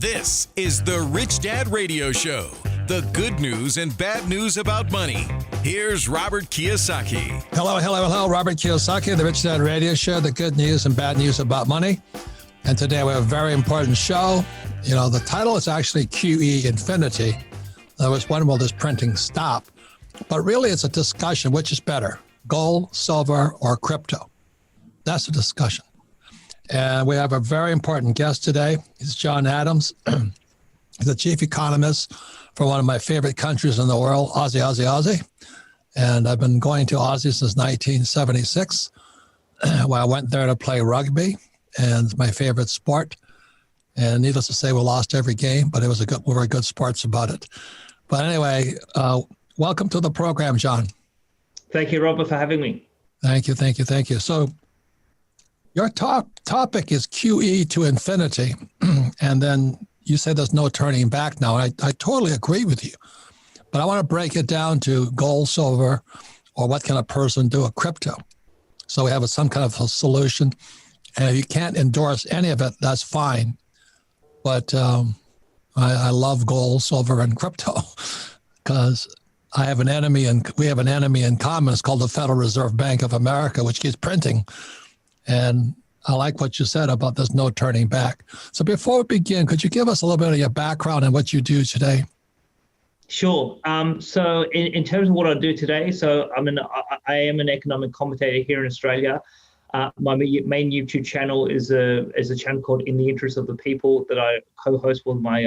This is the Rich Dad Radio Show, the good news and bad news about money. Here's Robert Kiyosaki. Hello. Robert Kiyosaki, the Rich Dad Radio Show, the good news and bad news about money. And today we have a very important show. You know, the title is actually QE Infinity. There was when will this printing stop? But really it's a discussion, which is better, gold, silver, or crypto? That's the discussion. And we have a very important guest today. He's John Adams. He's the chief economist for one of my favorite countries in the world, Aussie. And I've been going to Aussie since 1976, where I went there to play rugby, and it's my favorite sport. And needless to say, we lost every game, but we were good sports about it. But anyway, welcome to the program, John. Thank you, Robert, for having me. Thank you. So your topic is QE to infinity, and then you say there's no turning back now. I totally agree with you, but I want to break it down to gold, silver, or what can a person do with crypto? So we have some kind of a solution, and if you can't endorse any of it, that's fine. But I love gold, silver, and crypto because we have an enemy in common. It's called the Federal Reserve Bank of America, which keeps printing. And I like what you said about there's no turning back. So before we begin, could you give us a little bit of your background and what you do today? Sure. So in terms of what I do today, I am an economic commentator here in Australia. My main YouTube channel is a channel called In the Interest of the People that I co-host with my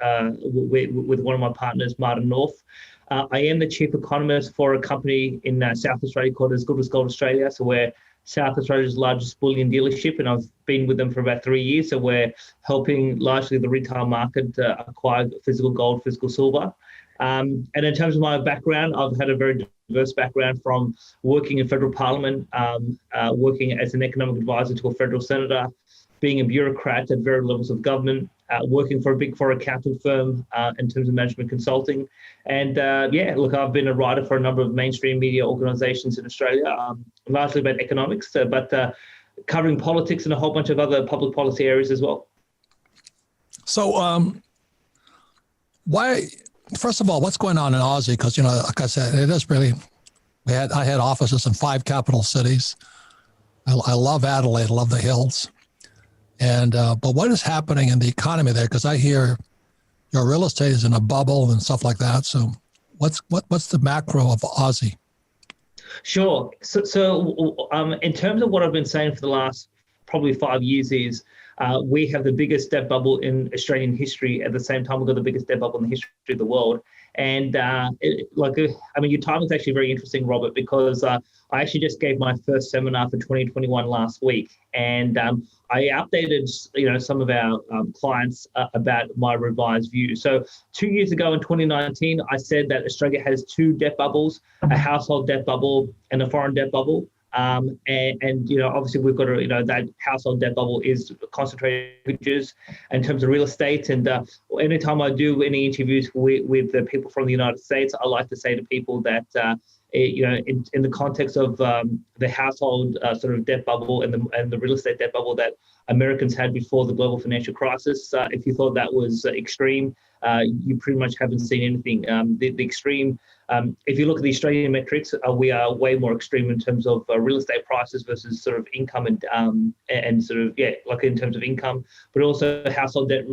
with one of my partners, Martin North. I am the chief economist for a company in South Australia called As Good as Gold Australia. So we're South Australia's largest bullion dealership, and I've been with them for about 3 years. So we're helping largely the retail market acquire physical gold, physical silver. And in terms of my background, I've had a very diverse background from working in federal parliament, working as an economic advisor to a federal senator, being a bureaucrat at various levels of government, working for a big four accounting firm in terms of management consulting. And I've been a writer for a number of mainstream media organizations in Australia, largely about economics, but covering politics and a whole bunch of other public policy areas as well. So first of all, what's going on in Aussie? Because, like I said, it is really, I had offices in 5 capital cities. I love Adelaide, I love the hills. And but what is happening in the economy there? Because I hear your real estate is in a bubble and stuff like that. So what's the macro of Aussie? Sure. So in terms of what I've been saying for the last probably 5 years is we have the biggest debt bubble in Australian history. At the same time, we've got the biggest debt bubble in the history of the world. And your time is actually very interesting, Robert, because I actually just gave my first seminar for 2021 last week, and I updated, some of our clients about my revised view. So 2 years ago in 2019, I said that Australia has 2 debt bubbles: a household debt bubble and a foreign debt bubble. Obviously we've got that household debt bubble is concentrated in terms of real estate. And anytime I do any interviews with the people from the United States, I like to say to people that, in the context of the household sort of debt bubble and the real estate debt bubble that Americans had before the global financial crisis, if you thought that was extreme, you pretty much haven't seen anything. The extreme, if you look at the Australian metrics, we are way more extreme in terms of real estate prices versus sort of income and sort of, like in terms of income, but also household debt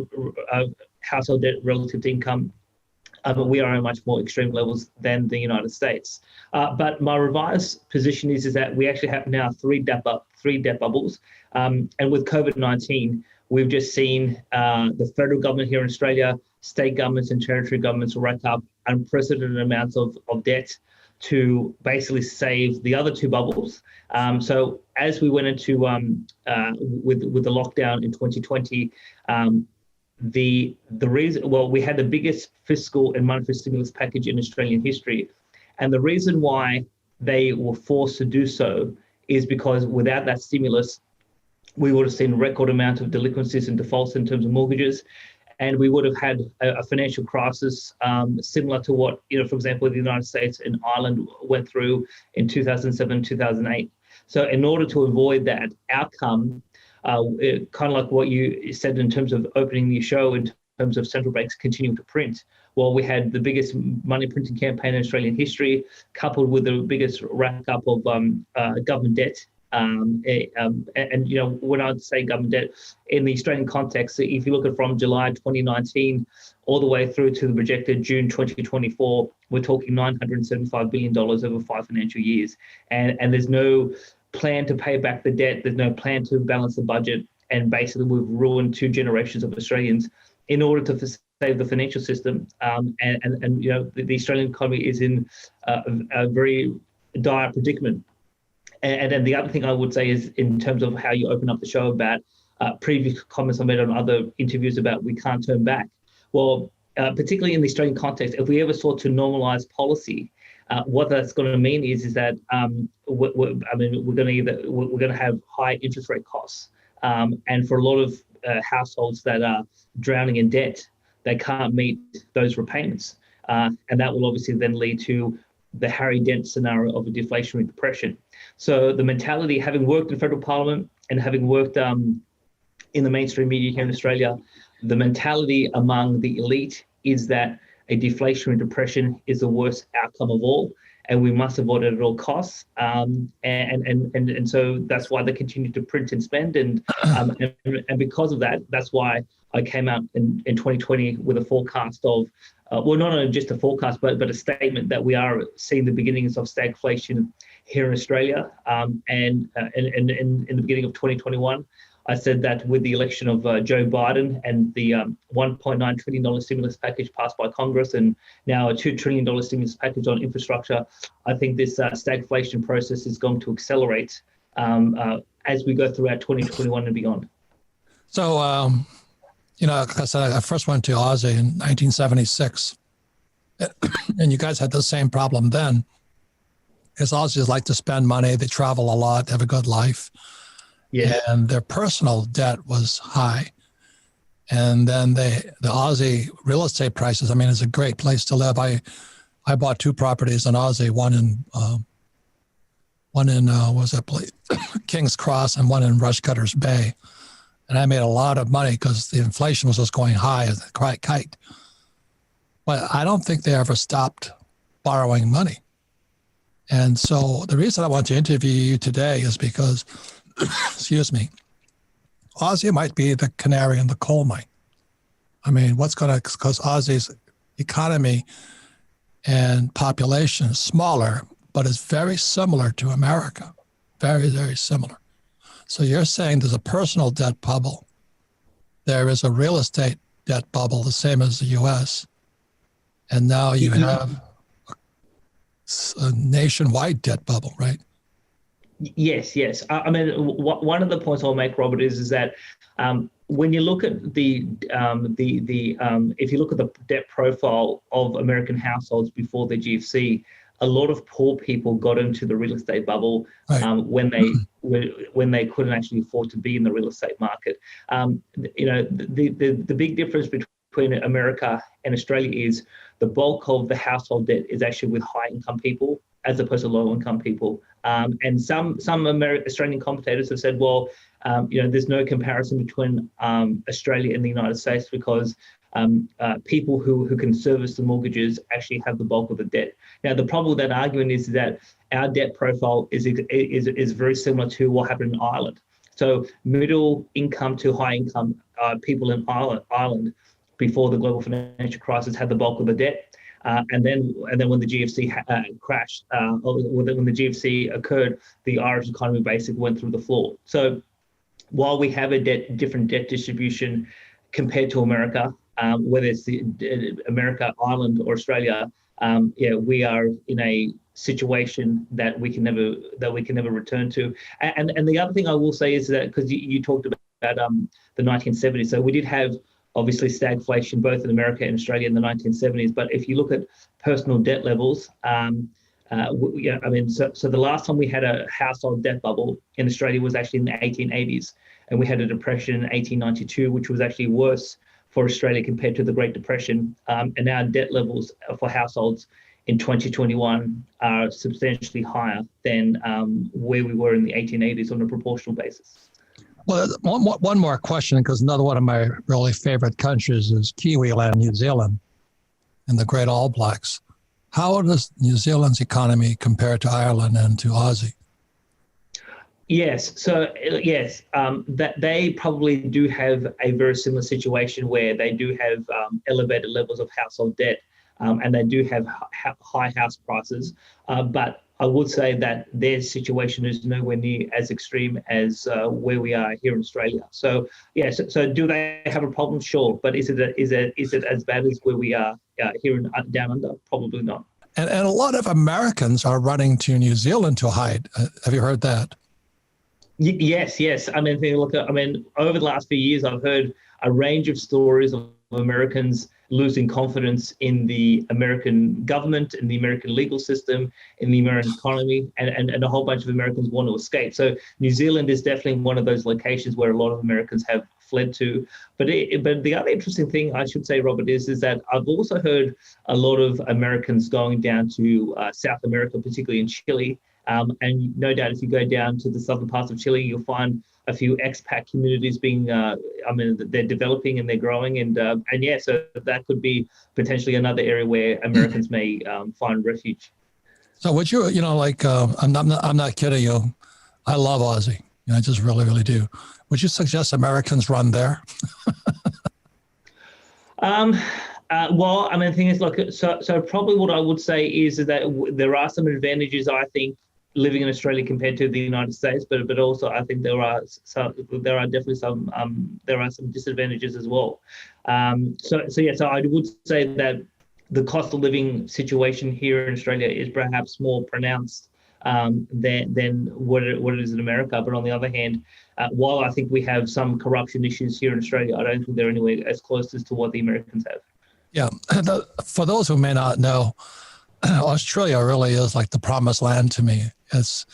relative to income. But we are at much more extreme levels than the United States. But my revised position is that we actually have now 3 debt bubbles. And with COVID-19, we've just seen the federal government here in Australia, state governments and territory governments rack up unprecedented amounts of debt to basically save the other 2 bubbles. So as we went into with the lockdown in 2020, the reason, we had the biggest fiscal and monetary stimulus package in Australian history. And the reason why they were forced to do so is because without that stimulus, we would have seen a record amount of delinquencies and defaults in terms of mortgages. And we would have had a financial crisis similar to what, for example, the United States and Ireland went through in 2007, 2008. So in order to avoid that outcome, kind of like what you said in terms of opening the show, in terms of central banks continuing to print. Well, we had the biggest money printing campaign in Australian history, coupled with the biggest rack up of government debt. And when I say government debt in the Australian context, if you look at from July 2019 all the way through to the projected June 2024, we're talking $975 billion over 5 financial years. And there's no plan to pay back the debt. There's no plan to balance the budget. And basically, we've ruined 2 generations of Australians in order to save the financial system. The Australian economy is in a very dire predicament. And then the other thing I would say is, in terms of how you open up the show about previous comments I made on other interviews about we can't turn back. Well, particularly in the Australian context, if we ever sought to normalise policy, what that's going to mean is that we're going to have high interest rate costs, and for a lot of households that are drowning in debt, they can't meet those repayments, and that will obviously then lead to the Harry Dent scenario of a deflationary depression. So the mentality, having worked in federal parliament and having worked in the mainstream media here in Australia, the mentality among the elite is that a deflationary depression is the worst outcome of all, and we must avoid it at all costs. And so that's why they continue to print and spend, and because of that, that's why I came out in 2020 with a forecast of, not only just a forecast, but a statement that we are seeing the beginnings of stagflation here in Australia. And in the beginning of 2021, I said that with the election of Joe Biden and the $1.9 trillion stimulus package passed by Congress, and now a $2 trillion stimulus package on infrastructure, I think this stagflation process is going to accelerate as we go throughout 2021 and beyond. So, like I said, I first went to Aussie in 1976, and you guys had the same problem then. Because Aussies like to spend money, they travel a lot, have a good life. Yeah. And their personal debt was high. And then the Aussie real estate prices, it's a great place to live. I bought 2 properties in Aussie, one in King's Cross and one in Rushcutters Bay. And I made a lot of money because the inflation was just going high as a kite. But I don't think they ever stopped borrowing money. And so the reason I want to interview you today is because, Aussie might be the canary in the coal mine. Because Aussie's economy and population is smaller, but it's very similar to America. Very, very similar. So you're saying there's a personal debt bubble. There is a real estate debt bubble, the same as the U.S. And now you have a nationwide debt bubble, right? Yes. One of the points I'll make, Robert, is that when you look at if you look at the debt profile of American households before the GFC, a lot of poor people got into the real estate bubble when they couldn't actually afford to be in the real estate market. The big difference between America and Australia is the bulk of the household debt is actually with high income people as opposed to low income people. And some Australian commentators have said, well, there's no comparison between Australia and the United States because people who can service the mortgages actually have the bulk of the debt. Now, the problem with that argument is that our debt profile is very similar to what happened in Ireland. So middle income to high income people in Ireland before the global financial crisis had the bulk of the debt. And then when the GFC crashed, or when the GFC occurred, the Irish economy basically went through the floor. So while we have a different debt distribution compared to America, whether it's America, Ireland, or Australia, we are in a situation that we can never return to. And the other thing I will say is that, because you talked about the 1970s, so we did have obviously stagflation both in America and Australia in the 1970s. But if you look at personal debt levels, so the last time we had a household debt bubble in Australia was actually in the 1880s, and we had a depression in 1892, which was actually worse for Australia compared to the Great Depression. And our debt levels for households in 2021 are substantially higher than where we were in the 1880s on a proportional basis. Well, one more question, because another one of my really favorite countries is Kiwi land, New Zealand, and the Great All Blacks. How does New Zealand's economy compare to Ireland and to Aussie? Yes. So yes, that they probably do have a very similar situation where they do have elevated levels of household debt, and they do have high house prices. But I would say that their situation is nowhere near as extreme as where we are here in Australia. So yes. So do they have a problem? Sure. But is it as bad as where we are here in down under? Probably not. And a lot of Americans are running to New Zealand to hide. Have you heard that? Yes. I mean, over the last few years, I've heard a range of stories of Americans losing confidence in the American government, in the American legal system, in the American economy, and a whole bunch of Americans want to escape. So New Zealand is definitely one of those locations where a lot of Americans have fled to. But the other interesting thing I should say, Robert, is that I've also heard a lot of Americans going down to South America, particularly in Chile. And no doubt, if you go down to the southern parts of Chile, you'll find a few expat communities being, they're developing and they're growing. And yeah, so that could be potentially another area where Americans may find refuge. So would you, I'm not kidding you. I love Aussie. I just really, really do. Would you suggest Americans run there? Well, I mean, the thing is, so probably what I would say is that there are some advantages, I think, living in Australia compared to the United States, but also I think there are definitely some disadvantages as well. So I would say that the cost of living situation here in Australia is perhaps more pronounced than what it is in America. But on the other hand, while I think we have some corruption issues here in Australia, I don't think they're anywhere as close as to what the Americans have. Yeah. For those who may not know, Australia really is like the promised land to me. It's,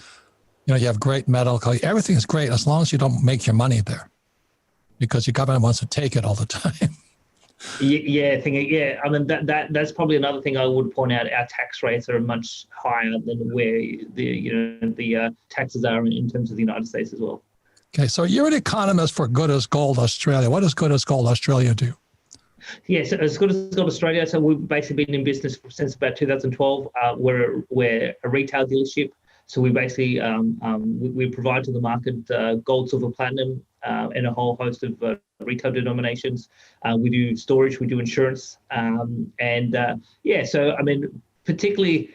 you have great medical, everything is great as long as you don't make your money there, because your government wants to take it all the time. Yeah. I mean, that's probably another thing I would point out. Our tax rates are much higher than where the taxes are in terms of the United States as well. Okay, so you're an economist for Good as Gold Australia. What does Good as Gold Australia do? Yes, as Good as Gold Australia. So we've basically been in business since about 2012. We're a retail dealership. So we basically we provide to the market gold, silver, platinum, and a whole host of retail denominations. We do storage, we do insurance, So I mean, particularly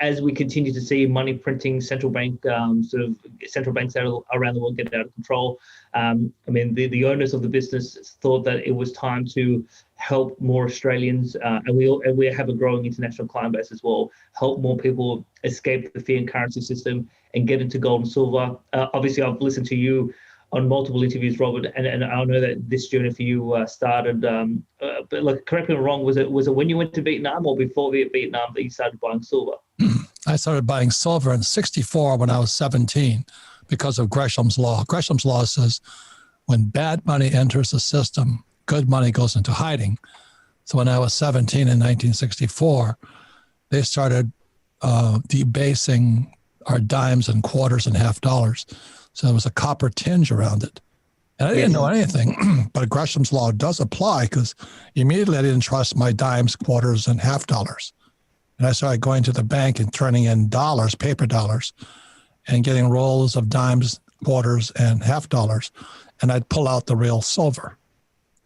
as we continue to see money printing, central banks around the world get out of control. I mean, the owners of the business thought that it was time to help more Australians, and we have a growing international client base as well, help more people escape the fiat currency system and get into gold and silver. Obviously, I've listened to you on multiple interviews, Robert, and I know that this journey for you started. But correct me if I'm wrong. Was it when you went to Vietnam or before Vietnam that you started buying silver? I started buying silver in '64 when I was 17 because of Gresham's law. Gresham's law says when bad money enters the system, good money goes into hiding. So when I was 17 in 1964, they started debasing our dimes and quarters and half dollars. So there was a copper tinge around it. And I didn't know anything, but Gresham's law does apply, because immediately I didn't trust my dimes, quarters, and half dollars. And I started going to the bank and turning in dollars, paper dollars, and getting rolls of dimes, quarters, and half dollars. And I'd pull out the real silver.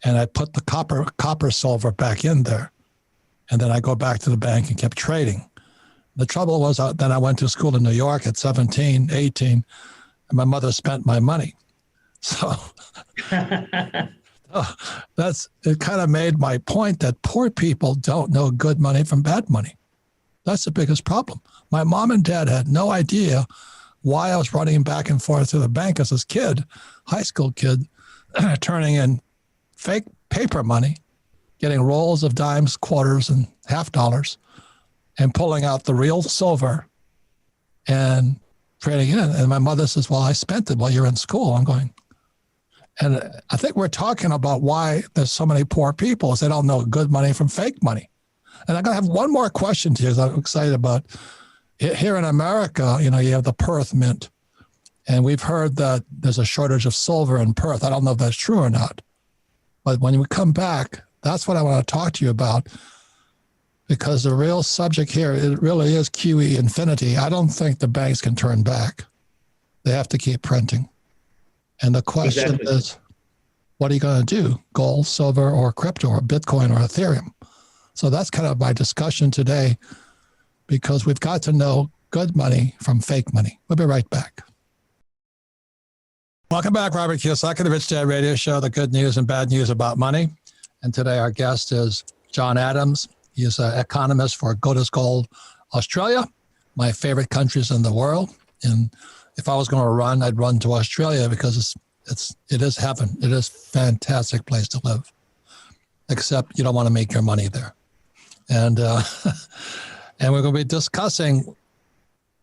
And I'd put the copper silver back in there. And then I go back to the bank and kept trading. The trouble was then I went to school in New York at 17, 18, and my mother spent my money. So it kind of made my point that poor people don't know good money from bad money. That's the biggest problem. My mom and dad had no idea why I was running back and forth to the bank as this kid, high school kid, turning in fake paper money, getting rolls of dimes, quarters, and half dollars, and pulling out the real silver and trading it in. And my mother says, well, I spent it while you're in school. I'm going, and I think we're talking about why there's so many poor people is they don't know good money from fake money. And I'm going to have one more question to you, because I'm excited about here in America. You have the Perth Mint, And we've heard that there's a shortage of silver in Perth. I don't know if that's true or not. But when we come back, that's what I want to talk to you about, because the real subject here, it really is QE infinity. I don't think the banks can turn back. They have to keep printing. And the question is, what are you going to do? Gold, silver, or crypto, or Bitcoin, or Ethereum? So that's kind of my discussion today, because we've got to know good money from fake money. We'll be right back. Welcome back, Robert Kiyosaki, the Rich Dad Radio Show, the good news and bad news about money. And today our guest is John Adams. He is an economist for Good as Gold Australia, my favorite countries in the world. And if I was going to run, I'd run to Australia because it is heaven. It is a fantastic place to live, except you don't want to make your money there. And and we're going to be discussing,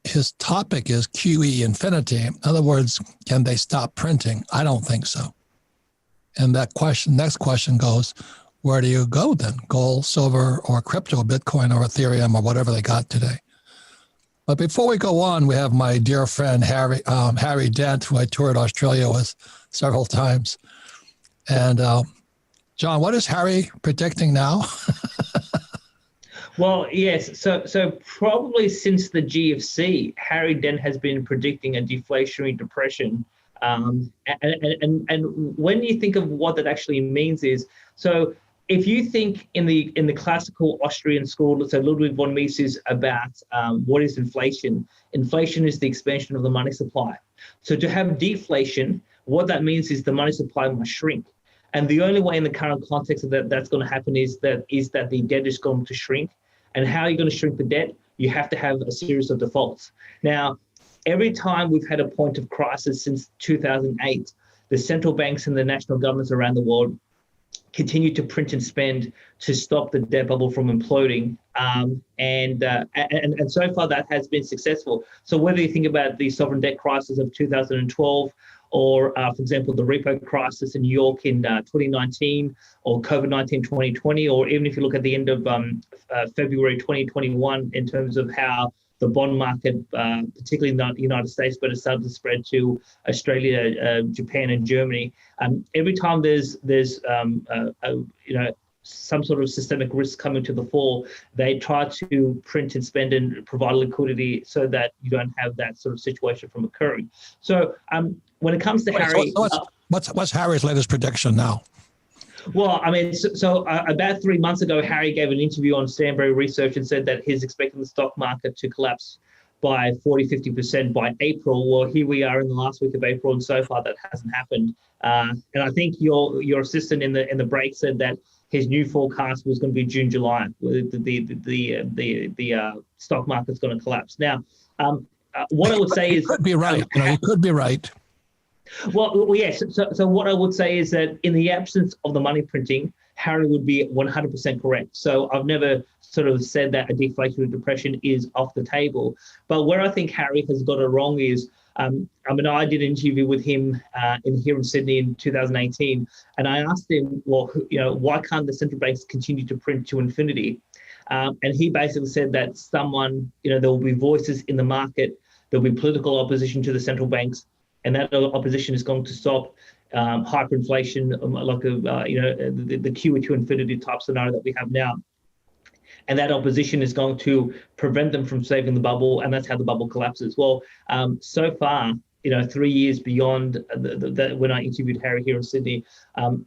his topic is QE infinity. In other words, can they stop printing? I don't think so. And that next question goes, where do you go then? Gold, silver, or crypto, Bitcoin, or Ethereum, or whatever they got today. But before we go on, we have my dear friend Harry Dent, who I toured Australia with several times. And John, what is Harry predicting now? Well, yes. So probably since the GFC, Harry Dent has been predicting a deflationary depression. And when you think of what that actually means is, so if you think in the classical Austrian school, so Ludwig von Mises, about what is inflation? Inflation is the expansion of the money supply. So to have deflation, what that means is the money supply must shrink. And the only way in the current context of that's going to happen is that the debt is going to shrink. And how are you going to shrink the debt? You have to have a series of defaults. Now, every time we've had a point of crisis since 2008, the central banks and the national governments around the world continue to print and spend to stop the debt bubble from imploding. And so far that has been successful. So whether you think about the sovereign debt crisis of 2012, or for example, the repo crisis in New York in 2019, or COVID-19 2020, or even if you look at the end of February 2021 in terms of how the bond market, particularly in the United States, but it started to spread to Australia, Japan, and Germany. Every time there's some sort of systemic risk coming to the fore, they try to print and spend and provide liquidity so that you don't have that sort of situation from occurring. So when it comes to Harry, what's Harry's latest prediction now? Well, I mean, so about 3 months ago, Harry gave an interview on Stanbury Research and said that he's expecting the stock market to collapse by 40-50% by April. Well, here we are in the last week of April, and so far that hasn't happened. And I think your assistant in the break said that his new forecast was going to be June, July, where the stock market's going to collapse. Now, what I would say is, could be right. He could be right. Well, yes. So what I would say is that in the absence of the money printing, Harry would be 100% correct. So I've never sort of said that a deflationary depression is off the table. But where I think Harry has got it wrong is, I did an interview with him here in Sydney in 2018, and I asked him, well, why can't the central banks continue to print to infinity? And he basically said that there will be voices in the market, there'll be political opposition to the central banks, and that opposition is going to stop hyperinflation, like the QE to infinity type scenario that we have now. And that opposition is going to prevent them from saving the bubble, and that's how the bubble collapses. Well, so far, 3 years beyond when I interviewed Harry here in Sydney,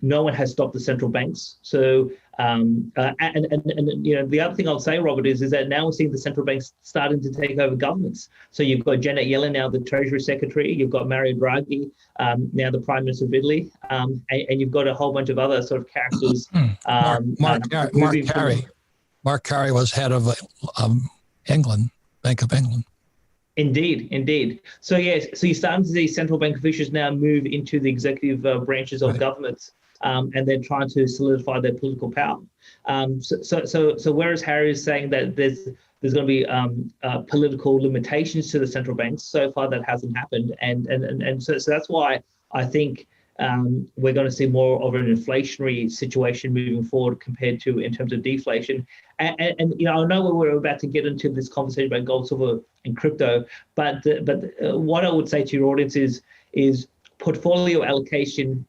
no one has stopped the central banks. So, the other thing I'll say, Robert, is that now we're seeing the central banks starting to take over governments. So you've got Janet Yellen, now the Treasury Secretary. You've got Mario Draghi, now the Prime Minister of Italy, and you've got a whole bunch of other sort of characters. Mark Carey was head of England, Bank of England. Indeed. So yes, so you're starting to see central bank officials now move into the executive branches of governments, and they're trying to solidify their political power. So whereas Harry is saying that there's going to be political limitations to the central banks, so far that hasn't happened, and so that's why I think we're going to see more of an inflationary situation moving forward compared to in terms of deflation. And you know, I know we're about to get into this conversation about gold, silver, and crypto, but what I would say to your audience is portfolio allocation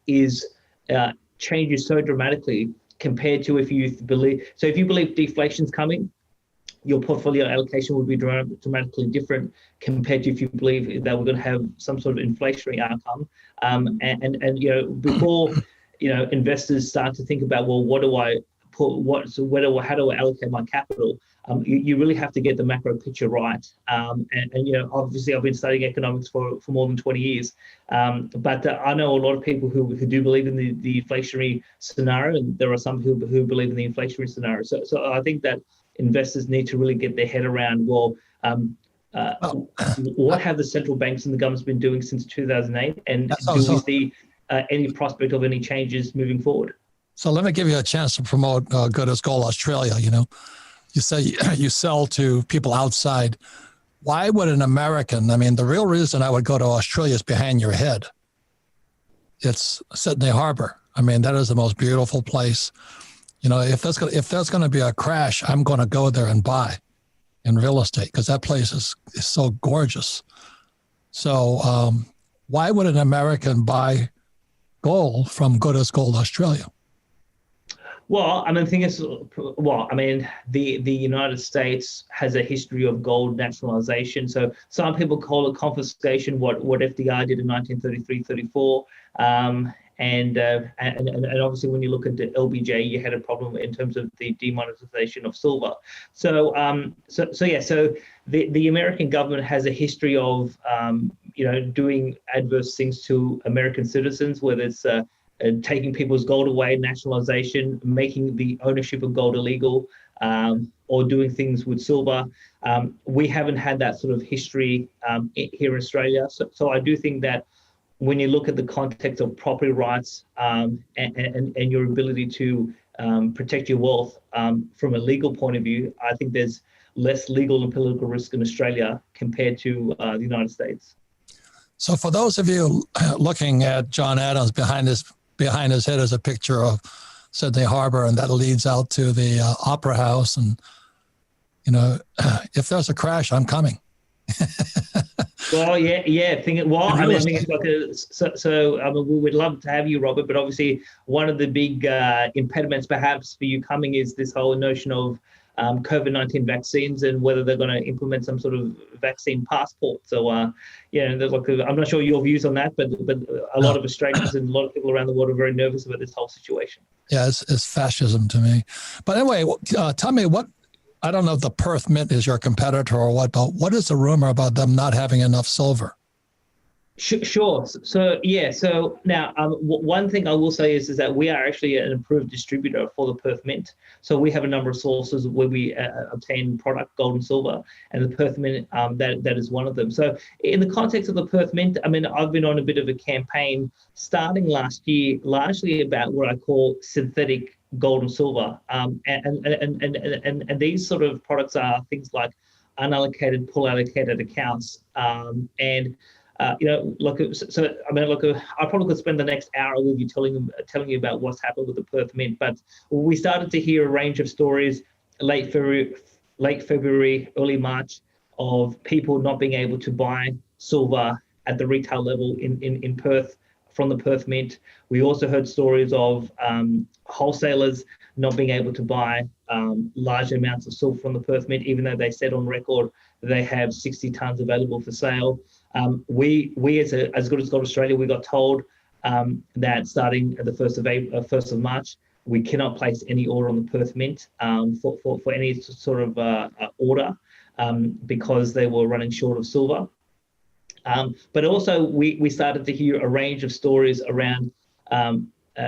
changes so dramatically compared to if you believe. So if you believe deflation's coming, your portfolio allocation would be dramatically different compared to if you believe that we're going to have some sort of inflationary outcome. And you know, before investors start to think about, well, what do I put? How do I allocate my capital? You really have to get the macro picture right. And you know, obviously, I've been studying economics for more than 20 years. But I know a lot of people who do believe in the inflationary scenario, and there are some who believe in the inflationary scenario. So I think that investors need to really get their head around, well, what have the central banks and the government's been doing since 2008, and do we see any prospect of any changes moving forward? So let me give you a chance to promote Good as Gold Australia. You know, you say you sell to people outside. Why would an American? I mean, the real reason I would go to Australia is behind your head. It's Sydney Harbor. I mean, that is the most beautiful place. You know, if there's going to be a crash, I'm going to go there and buy in real estate because that place is so gorgeous. So why would an American buy gold from Good as Gold Australia? Well, I mean, the United States has a history of gold nationalization. So some people call it confiscation, what FDR did in 1933-34. And obviously, when you look at the LBJ, you had a problem in terms of the demonetization of silver. So the American government has a history of doing adverse things to American citizens, whether it's taking people's gold away, nationalization, making the ownership of gold illegal, or doing things with silver. We haven't had that sort of history here in Australia. So I do think that when you look at the context of property rights and your ability to protect your wealth from a legal point of view, I think there's less legal and political risk in Australia compared to the United States. So for those of you looking at John Adams, behind his head is a picture of Sydney Harbor, and that leads out to the Opera House. And, you know, if there's a crash, I'm coming. Well, yeah. I think it's like we would love to have you, Robert, but obviously one of the big impediments perhaps for you coming is this whole notion of COVID-19 vaccines and whether they're going to implement some sort of vaccine passport. So, there's I'm not sure your views on that, but a lot of Australians and a lot of people around the world are very nervous about this whole situation. Yeah, it's fascism to me. But anyway, tell me what. I don't know if the Perth Mint is your competitor or what, but what is the rumor about them not having enough silver? Sure. So now one thing I will say is that we are actually an approved distributor for the Perth Mint. So we have a number of sources where we obtain product, gold and silver, and the Perth Mint, that is one of them. So in the context of the Perth Mint, I mean, I've been on a bit of a campaign starting last year, largely about what I call synthetic gold and silver, and these sort of products are things like unallocated, pool allocated accounts, I probably could spend the next hour with you telling you about what's happened with the Perth Mint. But we started to hear a range of stories late February, early March, of people not being able to buy silver at the retail level in Perth from the Perth Mint. We also heard stories of wholesalers not being able to buy large amounts of silver from the Perth Mint, even though they said on record that they have 60 tons available for sale. We as Good as Gold Australia, we got told that starting at the 1st of March, we cannot place any order on the Perth Mint for any sort of order because they were running short of silver. But also we started to hear a range of stories around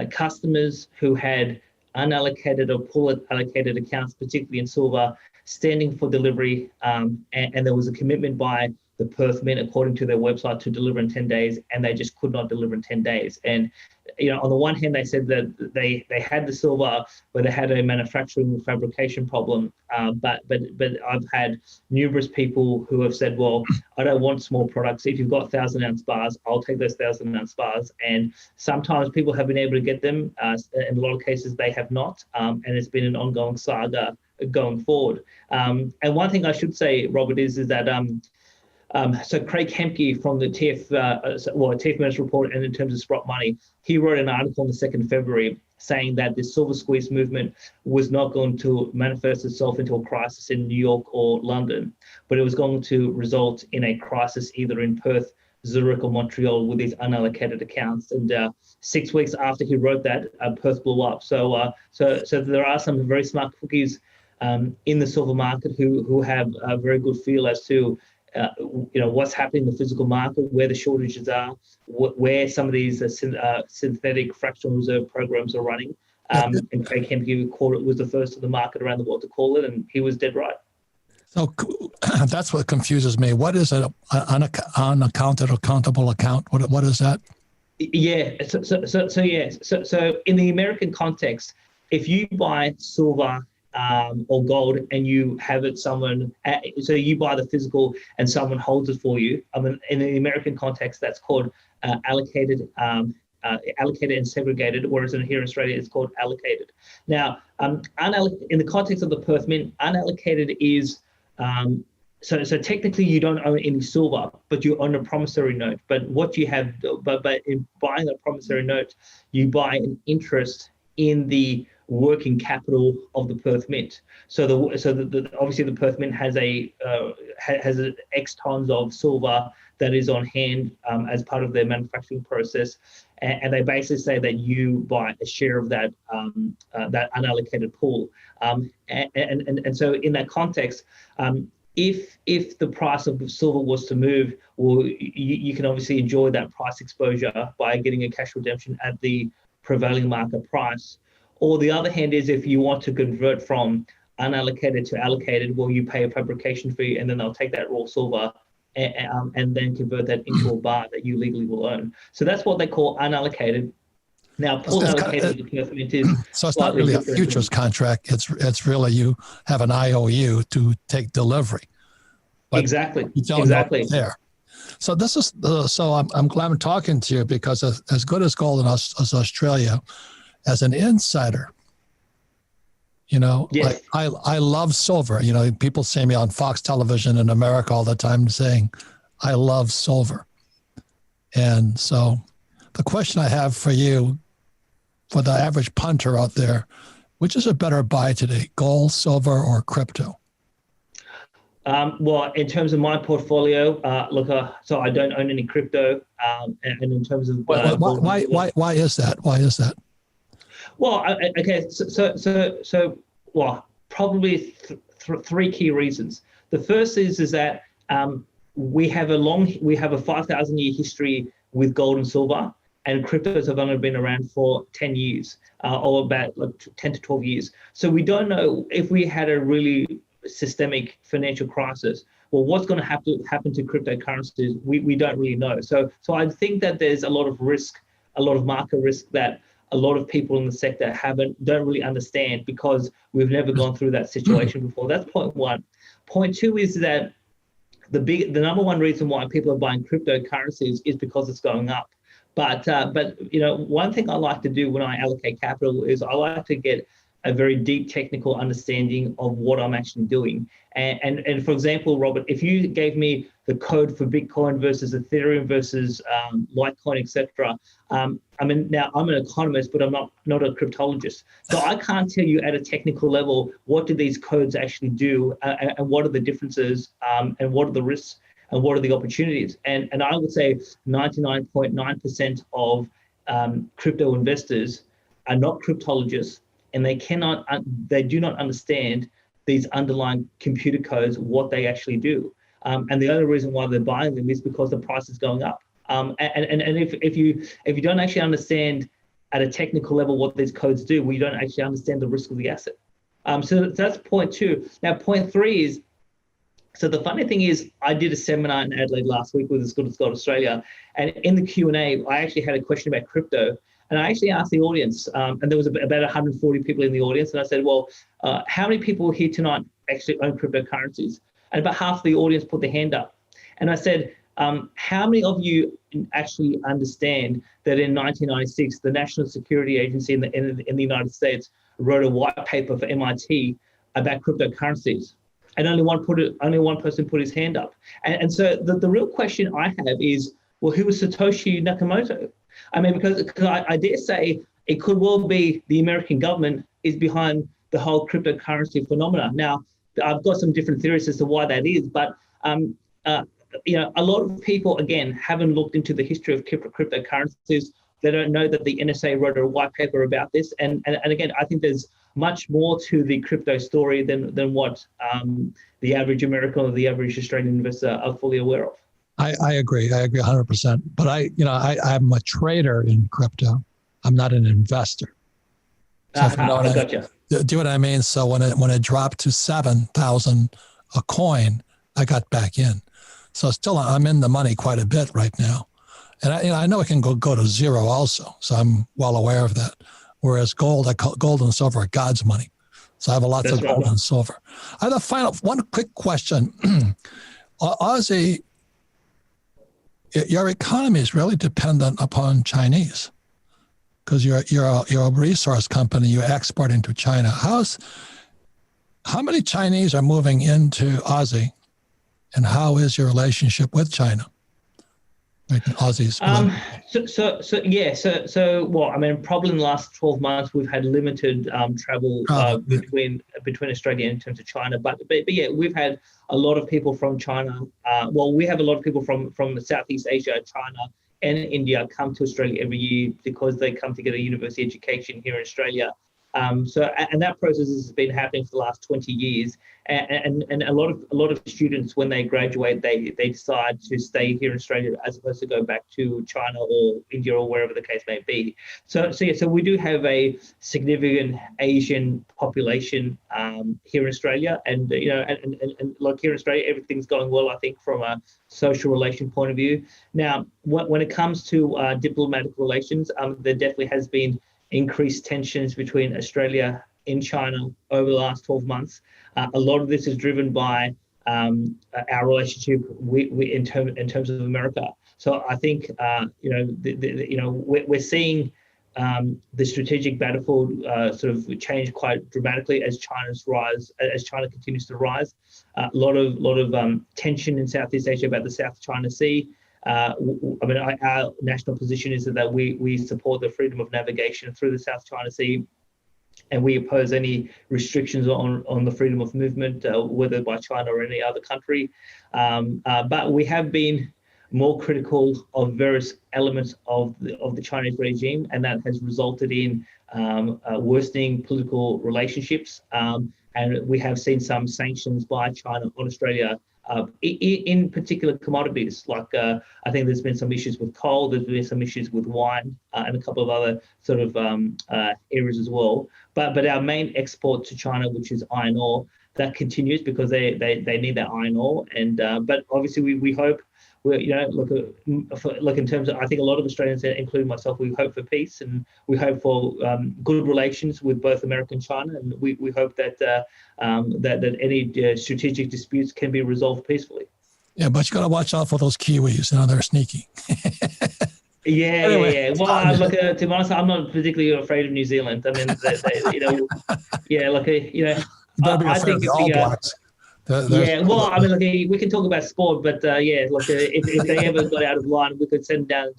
customers who had unallocated or pool allocated accounts, particularly in silver, standing for delivery, and there was a commitment by the Perth Mint, according to their website, to deliver in 10 days, and they just could not deliver in 10 days. And on the one hand, they said that they had the silver, but they had a manufacturing fabrication problem. But I've had numerous people who have said, well, I don't want small products. If you've got 1,000-ounce bars, I'll take those 1,000-ounce bars. And sometimes people have been able to get them. In a lot of cases, they have not. And it's been an ongoing saga going forward. And one thing I should say, Robert, is that so Craig Hemke from the TF Minutes report, and in terms of Sprott Money, he wrote an article on the 2nd of February saying that this silver squeeze movement was not going to manifest itself into a crisis in New York or London, but it was going to result in a crisis either in Perth, Zurich, or Montreal with these unallocated accounts. And 6 weeks after he wrote that, Perth blew up. So there are some very smart cookies in the silver market who have a very good feel as to what's happening in the physical market, where the shortages are, where some of these synthetic fractional reserve programs are running. And Craig Hemke was the first of the market around the world to call it, and he was dead right. So that's what confuses me. What is an unaccounted or countable account? What is that? Yeah. So in the American context, if you buy silver or gold and you have it so you buy the physical and someone holds it for you. I mean, in the American context, that's called allocated and segregated, whereas here in Australia, it's called allocated. Now, in the context of the Perth Mint, unallocated is, so technically you don't own any silver, but you own a promissory note. But what you have, but in buying a promissory note, you buy an interest in the working capital of the Perth Mint. So obviously the Perth Mint has has X tons of silver that is on hand as part of their manufacturing process, and they basically say that you buy a share of that unallocated pool. And so in that context, if the price of silver was to move, well, you can obviously enjoy that price exposure by getting a cash redemption at the prevailing market price. Or the other hand is if you want to convert from unallocated to allocated, well, you pay a fabrication fee, and then they'll take that raw silver and then convert that into a bar that you legally will own. So that's what they call unallocated. Now, pool allocated to the Perth Mint is so it's not really a futures contract. It's really you have an IOU to take delivery. Exactly. You don't know it's there. So this is so I'm glad I'm talking to you, because as good as gold as Australia, as an insider, yes. like I love silver. People see me on Fox television in America all the time saying, I love silver. And so the question I have for you, for the average punter out there, which is a better buy today, gold, silver, or crypto? Well, in terms of my portfolio, so I don't own any crypto. And in terms of why is that? Why is that? Well, okay, so probably three key reasons. The first is that we have a 5,000-year history with gold and silver, and cryptos have only been around for 10 years, or about 10 to 12 years. So we don't know if we had a really systemic financial crisis, well, what's going to happen to cryptocurrencies? We don't really know. So I think that there's a lot of risk, a lot of market risk that a lot of people in the sector don't really understand, because we've never gone through that situation before. That's point one. Point two is that the number one reason why people are buying cryptocurrencies is because it's going up. But one thing I like to do when I allocate capital is I like to get a very deep technical understanding of what I'm actually doing. And for example, Robert, if you gave me the code for Bitcoin versus Ethereum versus Litecoin, etc. Now I'm an economist, but I'm not a cryptologist. So I can't tell you at a technical level, what do these codes actually do, and what are the differences, and what are the risks, and what are the opportunities. And I would say 99.9% of crypto investors are not cryptologists, and they do not understand these underlying computer codes, what they actually do. And the only reason why they're buying them is because the price is going up. And if you don't actually understand at a technical level what these codes do, well, you don't actually understand the risk of the asset. So that's point two. Now, point three is So the funny thing is, I did a seminar in Adelaide last week with As Good as Gold Australia, and in the Q&A, I actually had a question about crypto, and I actually asked the audience, and there was about 140 people in the audience, and I said, well, how many people here tonight actually own cryptocurrencies? And about half the audience put their hand up. And I said, how many of you actually understand that in 1996, the National Security Agency in the United States wrote a white paper for MIT about cryptocurrencies? And only one person put his hand up. And so the real question I have is, well, who was Satoshi Nakamoto? I mean, because I dare say it could well be the American government is behind the whole cryptocurrency phenomena. Now, I've got some different theories as to why that is, but you know, a lot of people, again, haven't looked into the history of cryptocurrencies. They don't know that the NSA wrote a white paper about this. And again, I think there's much more to the crypto story than what the average American or the average Australian investor are fully aware of. I agree 100%. But I'm a trader in crypto. I'm not an investor. So if you know what gotcha. Do what I mean? So when it dropped to 7,000 a coin, I got back in. So still, I'm in the money quite a bit right now. And I know it can go to zero also. So I'm well aware of that. Whereas gold and silver are God's money. So I have lots of gold and silver. I have one quick question. Aussie, your economy is really dependent upon Chinese because you're a resource company. You export into China. How many Chinese are moving into Aussie, and how is your relationship with China? Aussies. Well, I mean, probably in the last 12 months we've had limited travel between Australia in terms of China, but yeah, we've had a lot of people from China. We have a lot of people from Southeast Asia, China, and India come to Australia every year because they come to get a university education here in Australia. And that process has been happening for the last 20 years. And a lot of students, when they graduate, they decide to stay here in Australia as opposed to go back to China or India or wherever the case may be. So we do have a significant Asian population here in Australia, and like here in Australia, everything's going well, I think, from a social relation point of view. Now, when it comes to diplomatic relations, there definitely has been increased tensions between Australia and China over the last 12 months. A lot of this is driven by our relationship in terms of America. So I think we're seeing the strategic battlefield sort of change quite dramatically as China continues to rise. A lot of tension in Southeast Asia about the South China Sea. Our national position is that we support the freedom of navigation through the South China Sea, and we oppose any restrictions on the freedom of movement, whether by China or any other country. But we have been more critical of various elements of the Chinese regime, and that has resulted in worsening political relationships. And we have seen some sanctions by China on Australia in particular commodities. Like I think there's been some issues with coal, there's been some issues with wine, and a couple of other sort of areas as well. But our main export to China, which is iron ore, that continues because they need that iron ore. And but obviously we hope. Look in terms of, I think a lot of Australians, including myself, we hope for peace, and we hope for good relations with both America and China, and we hope that that any strategic disputes can be resolved peacefully. Yeah, but you got to watch out for those Kiwis. They're sneaky. Yeah. Well, look, to be honest, I'm not particularly afraid of New Zealand. I mean, I think the All Blacks. We can talk about sport, but if they ever got out of line, we could send down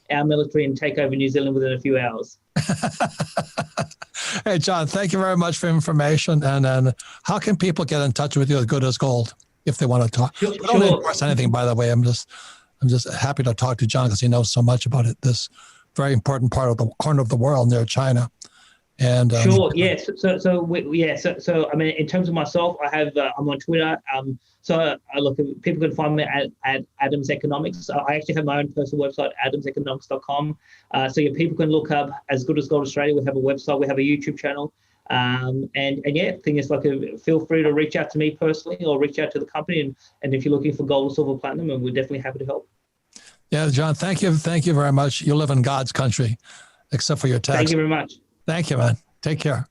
our military and take over New Zealand within a few hours. Hey, John, thank you very much for information. And how can people get in touch with you at Good as Gold if they want to talk? Sure. Don't endorse anything, by the way. I'm just happy to talk to John because he knows so much about it. This very important part of the corner of the world near China. And sure, yes. So I mean, in terms of myself, I'm on Twitter. People can find me at Adams Economics. I actually have my own personal website, adamseconomics.com. People can look up As Good as Gold Australia. We have a website. We have a YouTube channel. And yeah, thing is, feel free to reach out to me personally or reach out to the company. And if you're looking for gold, silver, platinum, and we're definitely happy to help. Yeah, John, thank you very much. You live in God's country, except for your tax. Thank you very much. Thank you, man. Take care.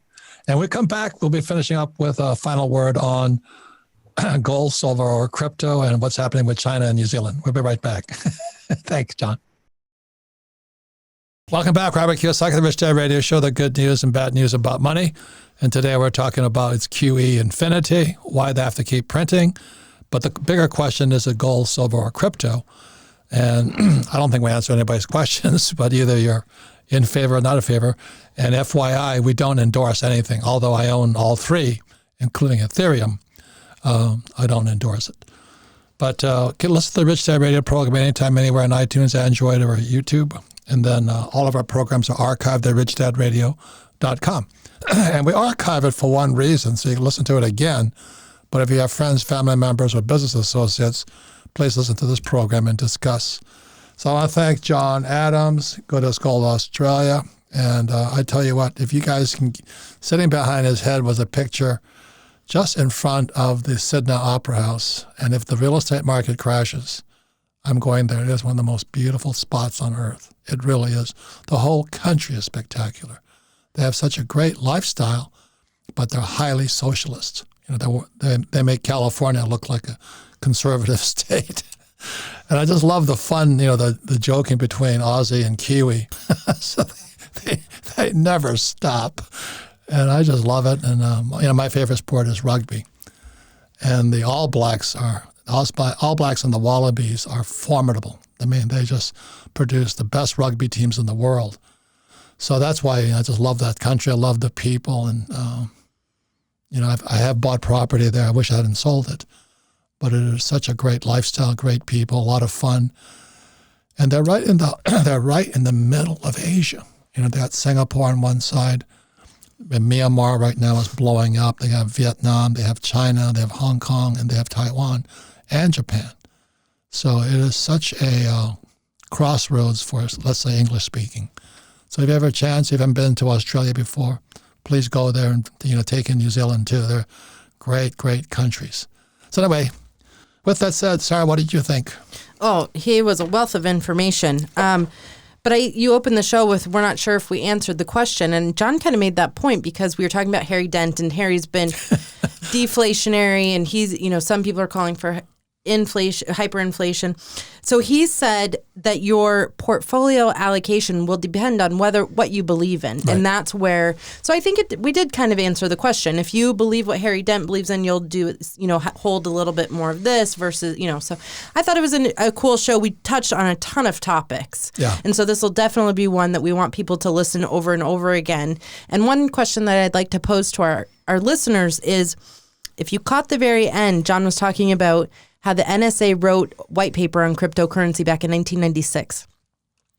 And we come back, we'll be finishing up with a final word on gold, silver, or crypto and what's happening with China and New Zealand. We'll be right back. Thanks, John. Welcome back, Robert Kiyosaki, the Rich Dad Radio Show, the good news and bad news about money. And today we're talking about its QE infinity, why they have to keep printing. But the bigger question is it gold, silver, or crypto? And I don't think we answer anybody's questions, but either you're in favor or not in favor. And FYI, we don't endorse anything, although I own all three, including Ethereum. I don't endorse it. But listen to the Rich Dad Radio program anytime, anywhere on iTunes, Android, or YouTube. And then all of our programs are archived at richdadradio.com. And we archive it for one reason, so you can listen to it again. But if you have friends, family members, or business associates, please listen to this program and discuss. So I want to thank John Adams, Good as Gold Australia. And I tell you what, if you guys can, sitting behind his head was a picture just in front of the Sydney Opera House. And if the real estate market crashes, I'm going there. It is one of the most beautiful spots on earth. It really is. The whole country is spectacular. They have such a great lifestyle, but they're highly socialist. You know, they make California look like a conservative state. And I just love the fun, you know, the joking between Aussie and Kiwi. So they never stop. And I just love it. And, you know, my favorite sport is rugby. And the All Blacks and the Wallabies are formidable. I mean, they just produce the best rugby teams in the world. So that's why I just love that country. I love the people. And, you know, I have bought property there. I wish I hadn't sold it. But it is such a great lifestyle, great people, a lot of fun. And they're right in the middle of Asia. You know, they got Singapore on one side. And Myanmar right now is blowing up. They have Vietnam, they have China, they have Hong Kong, and they have Taiwan and Japan. So it is such a crossroads for, let's say, English speaking. So if you have a chance, if you haven't been to Australia before, please go there and, you know, take in New Zealand too. They're great, great countries. So anyway, with that said, Sarah, what did you think? Oh, he was a wealth of information. But you opened the show with, we're not sure if we answered the question. And John kind of made that point because we were talking about Harry Dent, and Harry's been deflationary, and he's, you know, some people are calling for inflation, hyperinflation. So he said that your portfolio allocation will depend on what you believe in. Right. And that's where, so I think we did kind of answer the question. If you believe what Harry Dent believes in, you'll do, you know, hold a little bit more of this versus, you know, so I thought it was a cool show. We touched on a ton of topics. Yeah. And so this will definitely be one that we want people to listen over and over again. And one question that I'd like to pose to our listeners is, if you caught the very end, John was talking about how the NSA wrote white paper on cryptocurrency back in 1996.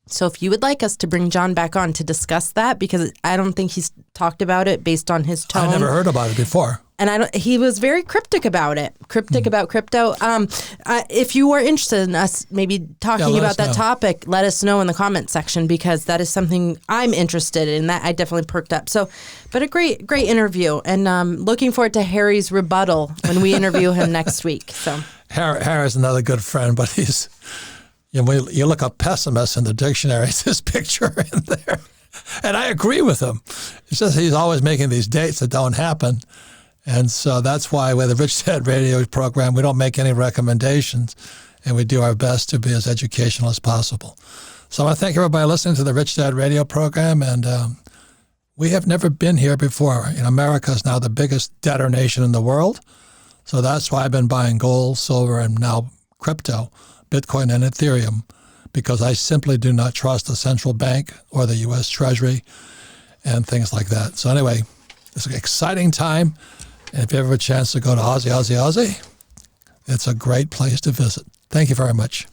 So if you would like us to bring John back on to discuss that, because I don't think he's talked about it based on his tone. I never heard about it before. And he was very cryptic about it, about crypto. If you are interested in us maybe talking about that topic, let us know in the comment section, because that is something I'm interested in. That I definitely perked up. So, but a great interview, and looking forward to Harry's rebuttal when we interview him next week. So Harry's another good friend, but he's, you know, when you look up pessimist in the dictionary, it's his picture in there. And I agree with him. It's just he's always making these dates that don't happen. And so that's why with the Rich Dad Radio program, we don't make any recommendations, and we do our best to be as educational as possible. So I want to thank everybody listening to the Rich Dad Radio program. And we have never been here before. You know, America is now the biggest debtor nation in the world. So that's why I've been buying gold, silver, and now crypto, Bitcoin and Ethereum, because I simply do not trust the central bank or the U.S. Treasury and things like that. So anyway, it's an exciting time. And if you ever have a chance to go to Aussie, it's a great place to visit. Thank you very much.